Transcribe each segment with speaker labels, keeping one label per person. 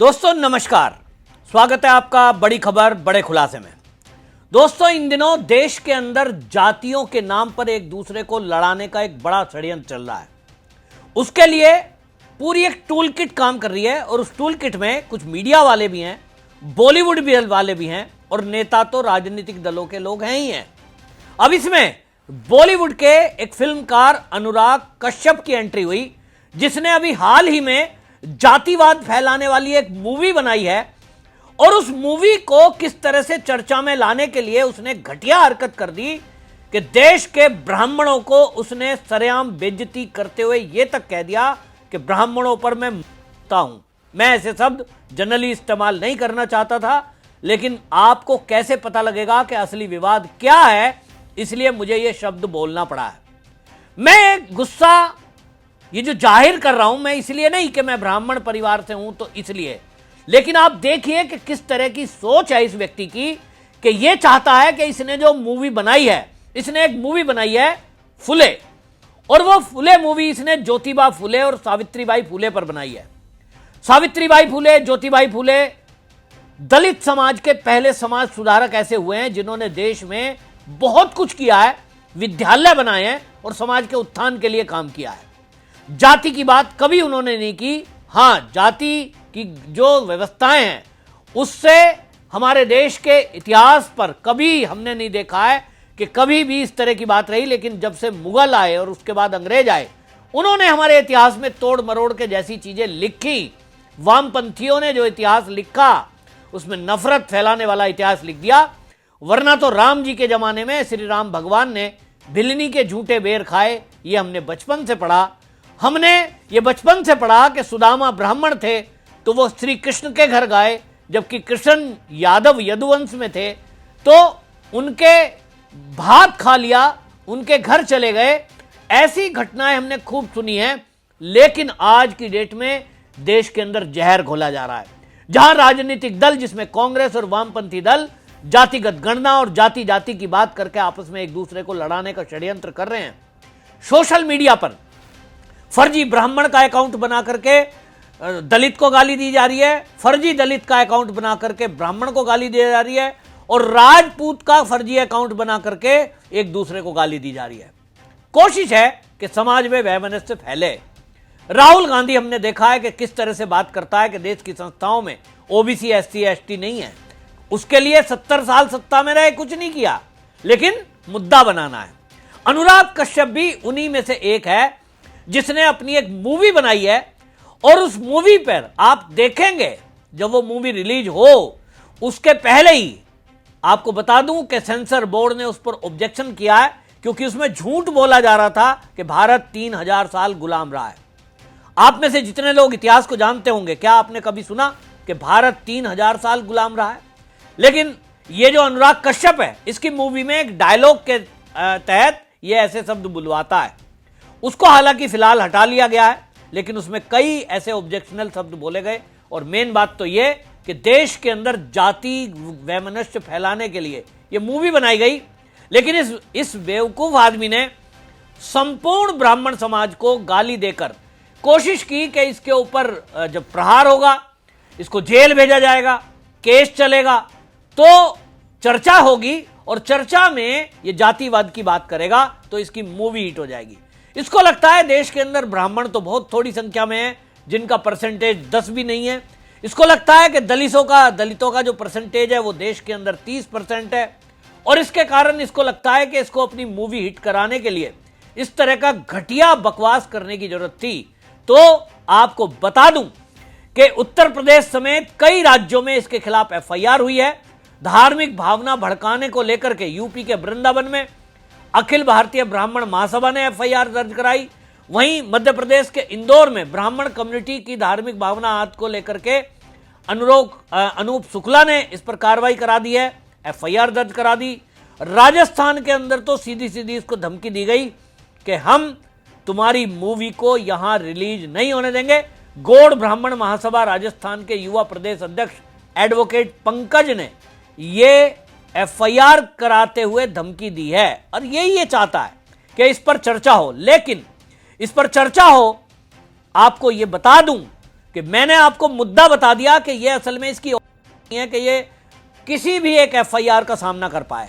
Speaker 1: दोस्तों नमस्कार, स्वागत है आपका बड़ी खबर बड़े खुलासे में। दोस्तों इन दिनों देश के अंदर जातियों के नाम पर एक दूसरे को लड़ाने का एक बड़ा षड्यंत्र चल रहा है। उसके लिए पूरी एक टूल किट काम कर रही है और उस टूल किट में कुछ मीडिया वाले भी हैं, बॉलीवुड भी वाले भी हैं और नेता तो राजनीतिक दलों के लोग हैं ही हैं। अब इसमें बॉलीवुड के एक फिल्मकार अनुराग कश्यप की एंट्री हुई, जिसने अभी हाल ही में जातिवाद फैलाने वाली एक मूवी बनाई है और उस मूवी को किस तरह से चर्चा में लाने के लिए उसने घटिया हरकत कर दी कि देश के ब्राह्मणों को उसने सरेआम बेइज्जती करते हुए यह तक कह दिया कि ब्राह्मणों पर मैं मरता हूं। मैं ऐसे शब्द जनरली इस्तेमाल नहीं करना चाहता था, लेकिन आपको कैसे पता लगेगा कि असली विवाद क्या है, इसलिए मुझे यह शब्द बोलना पड़ा है। मैं गुस्सा ये जो जाहिर कर रहा हूं, मैं इसलिए नहीं कि मैं ब्राह्मण परिवार से हूं तो इसलिए, लेकिन आप देखिए कि किस तरह की सोच है इस व्यक्ति की कि यह चाहता है कि इसने जो मूवी बनाई है, इसने एक मूवी बनाई है फुले, और वो फुले मूवी इसने ज्योतिबा फुले और सावित्रीबाई फुले पर बनाई है। सावित्रीबाई फुले, ज्योतिबाई फुले दलित समाज के पहले समाज सुधारक ऐसे हुए हैं जिन्होंने देश में बहुत कुछ किया है, विद्यालय बनाए हैं और समाज के उत्थान के लिए काम किया है। जाति की बात कभी उन्होंने नहीं की। हां, जाति की जो व्यवस्थाएं हैं उससे हमारे देश के इतिहास पर कभी हमने नहीं देखा है कि कभी भी इस तरह की बात रही, लेकिन जब से मुगल आए और उसके बाद अंग्रेज आए, उन्होंने हमारे इतिहास में तोड़ मरोड़ के जैसी चीजें लिखी। वामपंथियों ने जो इतिहास लिखा उसमें नफरत फैलाने वाला इतिहास लिख दिया, वरना तो राम जी के जमाने में श्री राम भगवान ने भिलनी के झूठे बेर खाए, ये हमने बचपन से पढ़ा। हमने ये बचपन से पढ़ा कि सुदामा ब्राह्मण थे तो वो श्री कृष्ण के घर गए, जबकि कृष्ण यादव यदुवंश में थे तो उनके भात खा लिया, उनके घर चले गए। ऐसी घटनाएं हमने खूब सुनी हैं, लेकिन आज की डेट में देश के अंदर जहर घोला जा रहा है, जहां राजनीतिक दल जिसमें कांग्रेस और वामपंथी दल जातिगत गणना और जाति जाति की बात करके आपस में एक दूसरे को लड़ाने का षड्यंत्र कर रहे हैं। सोशल मीडिया पर फर्जी ब्राह्मण का अकाउंट बना करके दलित को गाली दी जा रही है, फर्जी दलित का अकाउंट बना करके ब्राह्मण को गाली दी जा रही है, और राजपूत का फर्जी अकाउंट बना करके एक दूसरे को गाली दी जा रही है। कोशिश है कि समाज में वैमनस्य फैले। राहुल गांधी हमने देखा है कि किस तरह से बात करता है कि देश की संस्थाओं में ओबीसी एससी एसटी नहीं है। उसके लिए 70 साल सत्ता में रहे, कुछ नहीं किया, लेकिन मुद्दा बनाना है। अनुराग कश्यप भी उन्हीं में से एक है जिसने अपनी एक मूवी बनाई है, और उस मूवी पर आप देखेंगे जब वो मूवी रिलीज हो उसके पहले ही आपको बता दूं कि सेंसर बोर्ड ने उस पर ऑब्जेक्शन किया है, क्योंकि उसमें झूठ बोला जा रहा था कि भारत 3000 साल गुलाम रहा है। आप में से जितने लोग इतिहास को जानते होंगे, क्या आपने कभी सुना कि भारत 3000 साल गुलाम रहा है? लेकिन ये जो अनुराग कश्यप है, इसकी मूवी में एक डायलॉग के तहत ये ऐसे शब्द बुलवाता है। उसको हालांकि फिलहाल हटा लिया गया है, लेकिन उसमें कई ऐसे ऑब्जेक्शनल शब्द बोले गए। और मेन बात तो ये कि देश के अंदर जाति वैमनस्य फैलाने के लिए ये मूवी बनाई गई, लेकिन इस बेवकूफ आदमी ने संपूर्ण ब्राह्मण समाज को गाली देकर कोशिश की कि इसके ऊपर जब प्रहार होगा, इसको जेल भेजा जाएगा, केस चलेगा, तो चर्चा होगी, और चर्चा में ये जातिवाद की बात करेगा तो इसकी मूवी हिट हो जाएगी। इसको लगता है देश के अंदर ब्राह्मण तो बहुत थोड़ी संख्या में है, जिनका परसेंटेज 10 भी नहीं है। इसको लगता है कि दलितों का जो परसेंटेज है वो देश के अंदर 30% है, और इसके कारण इसको लगता है कि इसको अपनी मूवी हिट कराने के लिए इस तरह का घटिया बकवास करने की जरूरत थी। तो आपको बता दूं कि उत्तर प्रदेश समेत कई राज्यों में इसके खिलाफ एफआईआर हुई है। धार्मिक भावना भड़काने को लेकर के यूपी के वृंदावन में अखिल भारतीय ब्राह्मण महासभा ने एफआईआर दर्ज कराई। वहीं मध्य प्रदेश के इंदौर में ब्राह्मण कम्युनिटी की धार्मिक भावना आदि को लेकर के अनूप शुक्ला ने इस पर कार्रवाई करा दी है, एफआईआर दर्ज करा दी। राजस्थान के अंदर तो सीधी सीधी इसको धमकी दी गई कि हम तुम्हारी मूवी को यहां रिलीज नहीं होने देंगे। गौड़ ब्राह्मण महासभा राजस्थान के युवा प्रदेश अध्यक्ष एडवोकेट पंकज ने ये एफआईआर कराते हुए धमकी दी है, और यही ये चाहता है कि इस पर चर्चा हो। लेकिन इस पर चर्चा हो, आपको ये बता दूं कि मैंने आपको मुद्दा बता दिया कि यह असल में इसकी नहीं है कि ये किसी भी एक एफआईआर का सामना कर पाए,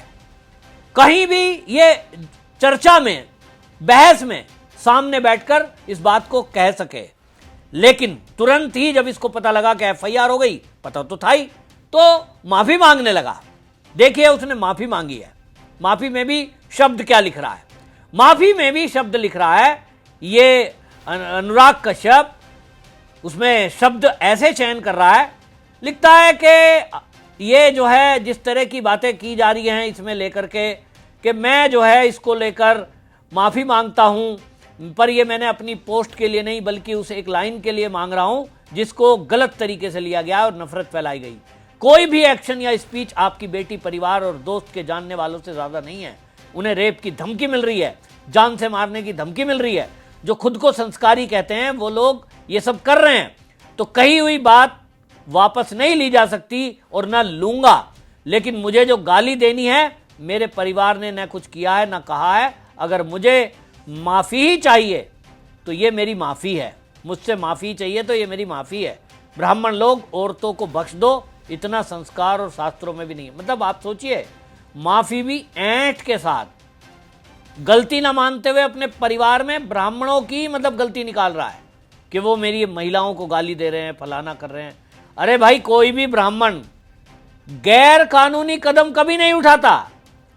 Speaker 1: कहीं भी ये चर्चा में, बहस में सामने बैठकर इस बात को कह सके। लेकिन तुरंत ही जब इसको पता लगा कि एफआईआर हो गई, पता तो था ही, तो माफी मांगने लगा। देखिए उसने माफी मांगी है। माफी में भी शब्द क्या लिख रहा है, माफी में भी शब्द लिख रहा है ये अनुराग कश्यप। उसमें शब्द ऐसे चयन कर रहा है, लिखता है कि ये जो है जिस तरह की बातें की जा रही हैं इसमें लेकर के कि मैं जो है इसको लेकर माफ़ी मांगता हूं, पर ये मैंने अपनी पोस्ट के लिए नहीं बल्कि उस एक लाइन के लिए मांग रहा हूं जिसको गलत तरीके से लिया गया और नफरत फैलाई गई। कोई भी एक्शन या स्पीच आपकी बेटी, परिवार और दोस्त के जानने वालों से ज़्यादा नहीं है। उन्हें रेप की धमकी मिल रही है, जान से मारने की धमकी मिल रही है। जो खुद को संस्कारी कहते हैं वो लोग ये सब कर रहे हैं। तो कही हुई बात वापस नहीं ली जा सकती और ना लूंगा। लेकिन मुझे जो गाली देनी है, मेरे परिवार ने न कुछ किया है न कहा है। अगर मुझे माफ़ी ही चाहिए तो ये मेरी माफ़ी है, मुझसे माफ़ी चाहिए तो ये मेरी माफ़ी है। ब्राह्मण लोग औरतों को बख्श दो, इतना संस्कार और शास्त्रों में भी नहीं है। मतलब आप सोचिए, माफ़ी भी ऐंठ के साथ, गलती ना मानते हुए अपने परिवार में ब्राह्मणों की मतलब गलती निकाल रहा है कि वो मेरी महिलाओं को गाली दे रहे हैं, फलाना कर रहे हैं। अरे भाई, कोई भी ब्राह्मण गैर कानूनी कदम कभी नहीं उठाता।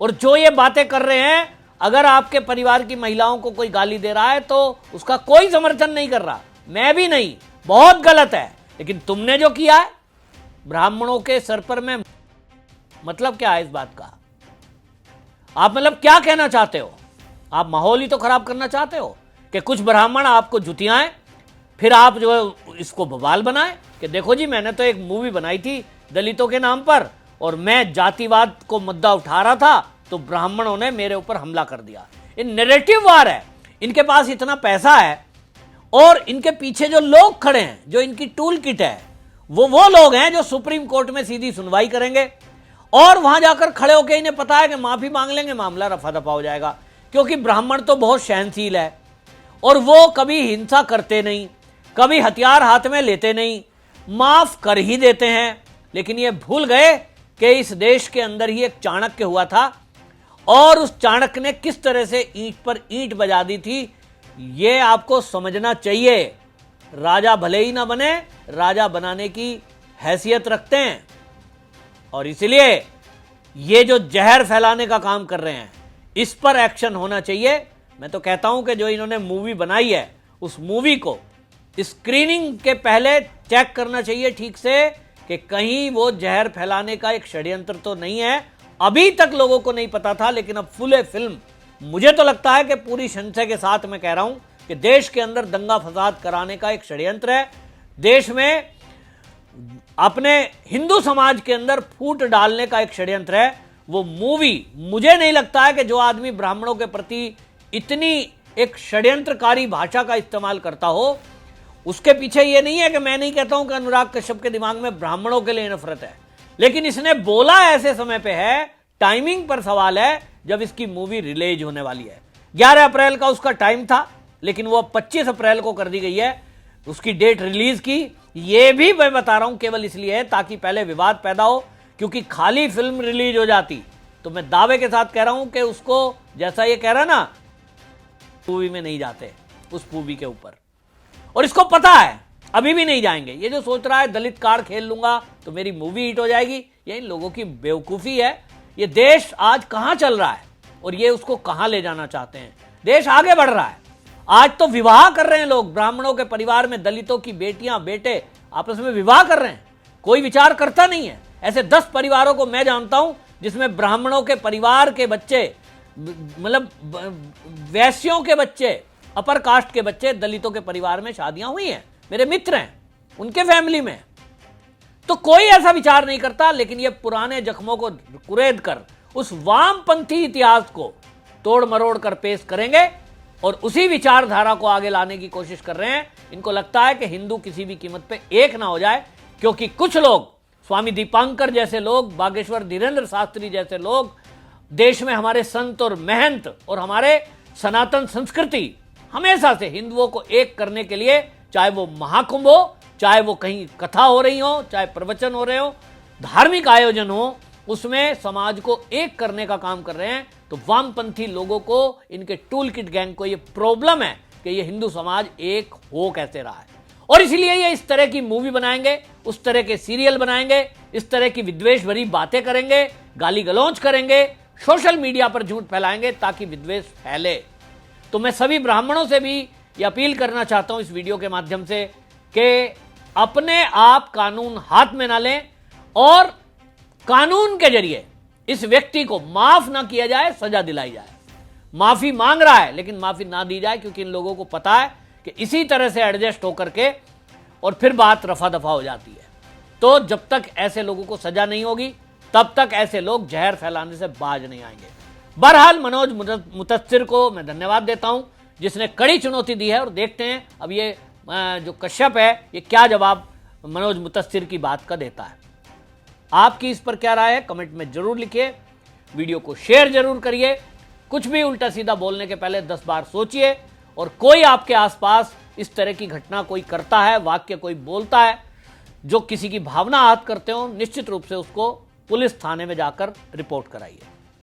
Speaker 1: और जो ये बातें कर रहे हैं, अगर आपके परिवार की महिलाओं को कोई गाली दे रहा है तो उसका कोई समर्थन नहीं कर रहा, मैं भी नहीं, बहुत गलत है। लेकिन तुमने जो किया है ब्राह्मणों के सर पर में, मतलब क्या है इस बात का? आप मतलब क्या कहना चाहते हो? आप माहौल ही तो खराब करना चाहते हो कि कुछ ब्राह्मण आपको जुतियाएं, फिर आप जो है इसको बवाल बनाएं कि देखो जी, मैंने तो एक मूवी बनाई थी दलितों के नाम पर और मैं जातिवाद को मुद्दा उठा रहा था तो ब्राह्मणों ने मेरे ऊपर हमला कर दिया। ये नैरेटिव वार है। इनके पास इतना पैसा है और इनके पीछे जो लोग खड़े हैं, जो इनकी टूल किट है, वो लोग हैं जो सुप्रीम कोर्ट में सीधी सुनवाई करेंगे और वहां जाकर खड़े होकर इन्हें पता है कि माफी मांग लेंगे, मामला रफा दफा हो जाएगा। क्योंकि ब्राह्मण तो बहुत सहनशील है और वो कभी हिंसा करते नहीं, कभी हथियार हाथ में लेते नहीं, माफ कर ही देते हैं। लेकिन ये भूल गए कि इस देश के अंदर ही एक चाणक्य हुआ था और उस चाणक्य ने किस तरह से ईंट पर ईंट बजा दी थी, ये आपको समझना चाहिए। राजा भले ही ना बने, राजा बनाने की हैसियत रखते हैं। और इसलिए ये जो जहर फैलाने का काम कर रहे हैं, इस पर एक्शन होना चाहिए। मैं तो कहता हूं कि जो इन्होंने मूवी बनाई है, उस मूवी को स्क्रीनिंग के पहले चेक करना चाहिए ठीक से कि कहीं वो जहर फैलाने का एक षड्यंत्र तो नहीं है। अभी तक लोगों को नहीं पता था, लेकिन अब फुल फिल्म, मुझे तो लगता है कि पूरी संशय के साथ मैं कह रहा हूं कि देश के अंदर दंगा फसाद कराने का एक षड्यंत्र है। देश में अपने हिंदू समाज के अंदर फूट डालने का एक षड्यंत्र है। वो मूवी, मुझे नहीं लगता है कि जो आदमी ब्राह्मणों के प्रति इतनी एक षड्यंत्रकारी भाषा का इस्तेमाल करता हो, उसके पीछे ये नहीं है कि मैं नहीं कहता हूं कि अनुराग कश्यप के दिमाग में ब्राह्मणों के लिए नफरत है, लेकिन इसने बोला ऐसे समय पे है, टाइमिंग पर सवाल है जब इसकी मूवी रिलीज होने वाली है। 11 अप्रैल का उसका टाइम था, लेकिन वो 25 अप्रैल को कर दी गई है उसकी डेट रिलीज की। ये भी मैं बता रहा हूं केवल इसलिए है ताकि पहले विवाद पैदा हो, क्योंकि खाली फिल्म रिलीज हो जाती तो मैं दावे के साथ कह रहा हूं कि उसको, जैसा ये कह रहा ना, मूवी में नहीं जाते उस मूवी के ऊपर। और इसको पता है अभी भी नहीं जाएंगे। ये जो सोच रहा है दलित कार्ड खेल लूंगा तो मेरी मूवी हिट हो जाएगी, ये इन लोगों की बेवकूफ़ी है। ये देश आज कहां चल रहा है और ये उसको कहां ले जाना चाहते हैं। देश आगे बढ़ रहा है। आज तो विवाह कर रहे हैं लोग, ब्राह्मणों के परिवार में दलितों की बेटियां बेटे आपस में विवाह कर रहे हैं, कोई विचार करता नहीं है। ऐसे 10 परिवारों को मैं जानता हूं जिसमें ब्राह्मणों के परिवार के बच्चे, मतलब वैश्यों के बच्चे, अपर कास्ट के बच्चे दलितों के परिवार में शादियां हुई हैं, मेरे मित्र हैं, उनके फैमिली में। तो कोई ऐसा विचार नहीं करता, लेकिन ये पुराने जख्मों को कुरेद कर उस वामपंथी इतिहास को तोड़ मरोड़ कर पेश करेंगे और उसी विचारधारा को आगे लाने की कोशिश कर रहे हैं। इनको लगता है कि हिंदू किसी भी कीमत पे एक ना हो जाए, क्योंकि कुछ लोग, स्वामी दीपांकर जैसे लोग, बागेश्वर धीरेन्द्र शास्त्री जैसे लोग, देश में हमारे संत और महंत और हमारे सनातन संस्कृति हमेशा से हिंदुओं को एक करने के लिए, चाहे वो महाकुंभ हो, चाहे वो कहीं कथा हो रही हो, चाहे प्रवचन हो रहे हो, धार्मिक आयोजन हो, उसमें समाज को एक करने का काम कर रहे हैं। तो वामपंथी लोगों को, इनके टूल किट गैंग को ये प्रॉब्लम है कि ये हिंदू समाज एक हो कैसे रहा है, और इसलिए ये इस तरह की मूवी बनाएंगे, उस तरह के सीरियल बनाएंगे, इस तरह की विद्वेष भरी बातें करेंगे, गाली गलौज करेंगे, सोशल मीडिया पर झूठ फैलाएंगे ताकि विद्वेष फैले। तो मैं सभी ब्राह्मणों से भी ये अपील करना चाहता हूं इस वीडियो के माध्यम से कि अपने आप कानून हाथ में ना लें और कानून के जरिए इस व्यक्ति को माफ ना किया जाए, सजा दिलाई जाए। माफी मांग रहा है लेकिन माफी ना दी जाए, क्योंकि इन लोगों को पता है कि इसी तरह से एडजस्ट होकर के और फिर बात रफा दफा हो जाती है। तो जब तक ऐसे लोगों को सजा नहीं होगी तब तक ऐसे लोग जहर फैलाने से बाज नहीं आएंगे। बहरहाल मनोज मुतस्सिर को मैं धन्यवाद देता हूं जिसने कड़ी चुनौती दी है, और देखते हैं अब ये जो कश्यप है ये क्या जवाब मनोज मुतस्सिर की बात का देता है। आपकी इस पर क्या राय है कमेंट में जरूर लिखिए, वीडियो को शेयर जरूर करिए। कुछ भी उल्टा सीधा बोलने के पहले 10 बार सोचिए, और कोई आपके आसपास इस तरह की घटना कोई करता है, वाक्य कोई बोलता है जो किसी की भावना आहत करते हो, निश्चित रूप से उसको पुलिस थाने में जाकर रिपोर्ट कराइए।